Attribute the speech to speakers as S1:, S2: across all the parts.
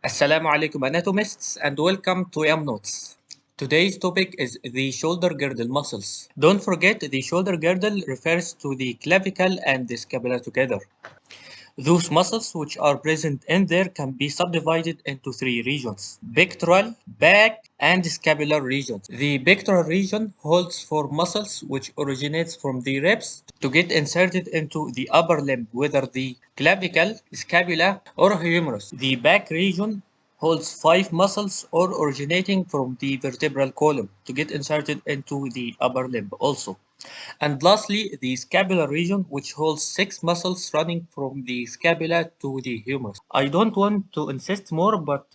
S1: Assalamu alaikum anatomists and welcome to YMnotes. Today's topic is the shoulder girdle muscles. Don't forget the shoulder girdle refers to the clavicle and the scapula together. Those muscles which are present in there can be subdivided into three regions: pectoral, back, and scapular regions. The pectoral region holds four muscles which originates from the ribs to get inserted into the upper limb, whether the clavicle, scapula, or humerus. The back region holds five muscles or originating from the vertebral column to get inserted into the upper limb also. And lastly, the scapular region, which holds six muscles running from the scapula to the humerus. I don't want to insist more, but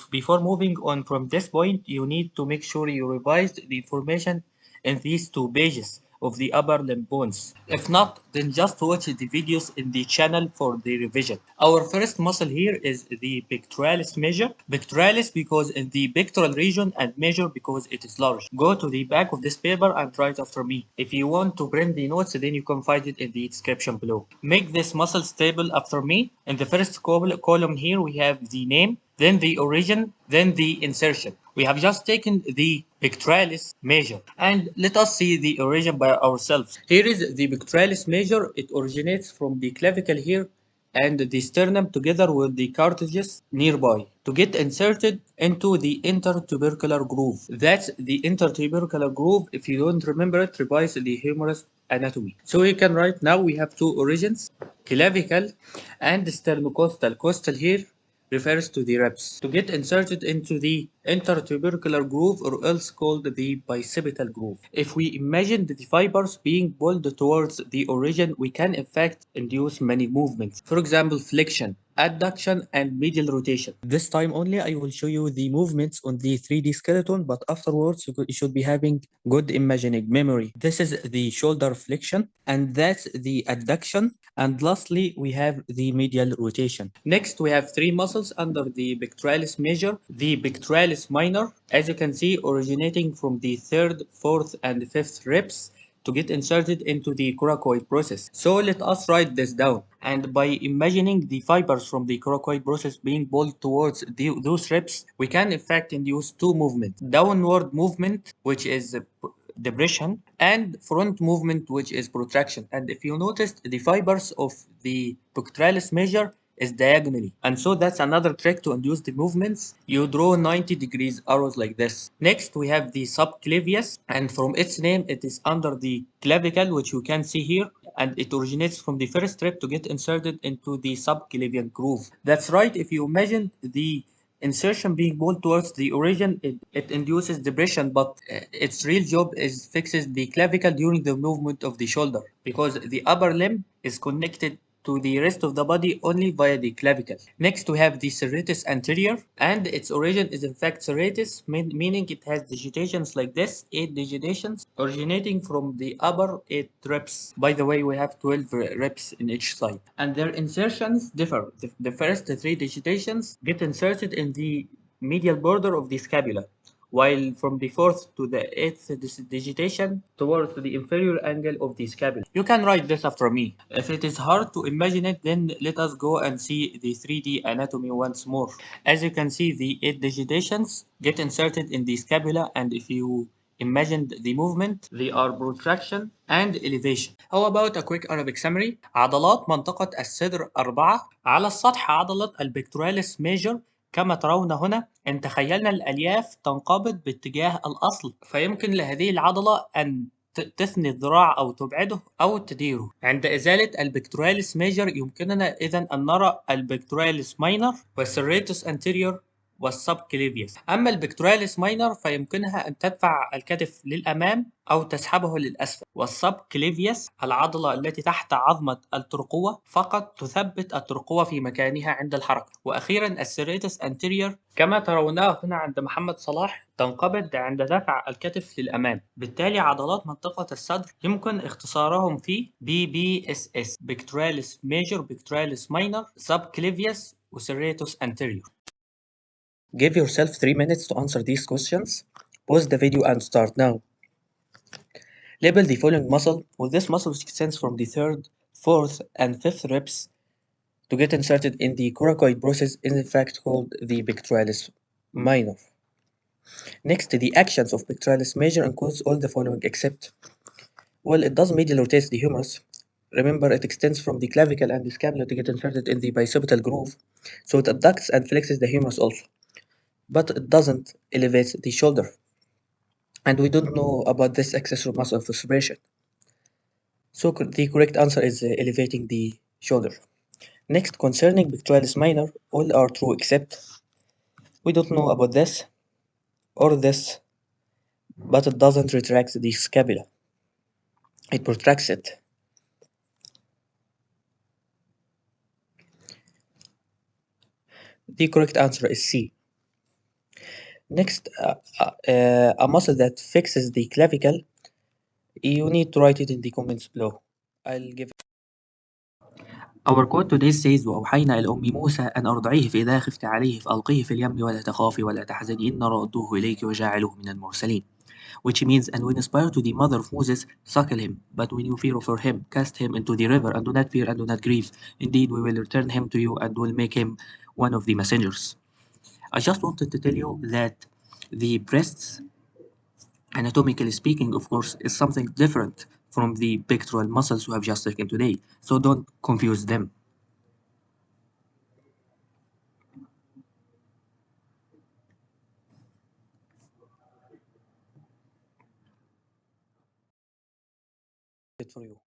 S1: before moving on from this point, you need to make sure you revise the information in these two pages of the upper limb bones. If not, then just watch the videos in the channel for the revision. Our first muscle here is the pectoralis major. Pectoralis because in the pectoral region, and major because it is large. Go to the back of this paper and write after me. If you want to print the notes, then you can find it in the description below. Make this muscle stable after me. In the first column here, we have the name, then the origin, then the insertion. We have just taken the pectoralis major and let us see the origin by ourselves. Here is the pectoralis major. It originates from the clavicle here and the sternum together with the cartilages nearby to get inserted into the intertubercular groove. That's the intertubercular groove. If you don't remember it, revise the humerus anatomy. So we can write now we have two origins, clavicle and sternocostal. Costal here refers to the ribs to get inserted into the intertubercular groove, or else called the bicipital groove. If we imagine the fibers being pulled towards the origin, we can in fact induce many movements. For example, flexion, adduction, and medial rotation. This time only I will show you the movements on the 3D skeleton, but afterwards you should be having good imagining memory. This is the shoulder flexion, and that's the adduction, and lastly we have the medial rotation. Next we have three muscles under the pectoralis major, the pectoralis minor, as you can see, originating from the third, fourth, and fifth ribs to get inserted into the coracoid process. So let us write this down. And by imagining the fibers from the coracoid process being pulled towards those ribs, we can in fact induce two movements. Downward movement, which is depression, and front movement, which is protraction. And if you noticed, the fibers of the pectoralis major is diagonally, and so that's another trick to induce the movements. You draw 90 degrees arrows like this. Next we have the subclavius, and from its name it is under the clavicle, which you can see here, and it originates from the first rib to get inserted into the subclavian groove. That's right, if you imagine the insertion being pulled towards the origin, it induces depression, but its real job is fixes the clavicle during the movement of the shoulder, because the upper limb is connected to the rest of the body only via the clavicle. Next we have the serratus anterior, and its origin is in fact serratus, meaning it has digitations like this, 8 digitations originating from the upper 8 ribs. By the way, we have 12 ribs in each side, and their insertions differ. The first 3 digitations get inserted in the medial border of the scapula, while from the fourth to the eighth digitation towards the inferior angle of the scapula. You can write this after me. If it is hard to imagine it, then let us go and see the 3D anatomy once more. As you can see, the 8 digitations get inserted in the scapula, and if you imagined the movement, they are protraction and elevation. How about a quick Arabic summary? عضلات منطقة الصدر 4. على السطح عضلة البكتوراليس ميجر كما ترون هنا. إن تخيلنا الألياف تنقبض باتجاه الأصل، فيمكن لهذه العضلة أن تثني الذراع أو تبعده أو تديره. عند إزالة البكتوراليس ميجر يمكننا إذن أن نرى البكتوراليس ماينر والسيريتوس أنتيريور والسبكليفيوس. أما البكتوراليس ماينر فيمكنها أن تدفع الكتف للأمام أو تسحبه للأسفل، والسبكليفيوس العضلة التي تحت عظمة الترقوة فقط تثبت الترقوة في مكانها عند الحركة. وأخيرا السيريتوس أنتيريور كما تروناه هنا عند محمد صلاح تنقبض عند دفع الكتف للأمام. بالتالي عضلات منطقة الصدر يمكن اختصارهم في BBSS: Pectoralis Major, Pectoralis Minor, Subclavius وسيريتوس Anterior. Give yourself 3 minutes to answer these questions. Pause the video and start now. Label the following muscle. With this muscle, which extends from the third, fourth, and fifth ribs to get inserted in the coracoid process is in fact called the pectoralis minor. Next, the actions of pectoralis major includes all the following except, well, it does medial rotate the humerus. Remember, it extends from the clavicle and the scapula to get inserted in the bicipital groove, so it abducts and flexes the humerus also. But it doesn't elevate the shoulder. And we don't know about this accessory muscle for separation. So the correct answer is elevating the shoulder. Next, concerning pectoralis minor, all are true except we don't know about this or this, but it doesn't retract the scapula. It protracts it. The correct answer is C. Next, a muscle that fixes the clavicle, you need to write it in the comments below. I'll give Our quote today says وأوحينا إلى أم موسى أن أرضعيه فإذا خفت عليه فألقيه في اليم ولا تخافي ولا تحزني إن رادوه إليك وجاعله من المرسلين. Which means, and we inspire to the mother of Moses, suckle him, but when you fear for him, cast him into the river, and do not fear and do not grieve. Indeed, we will return him to you and will make him one of the messengers. I just wanted to tell you that the breasts, anatomically speaking, of course, is something different from the pectoral muscles we have just taken today, so don't confuse them. For you.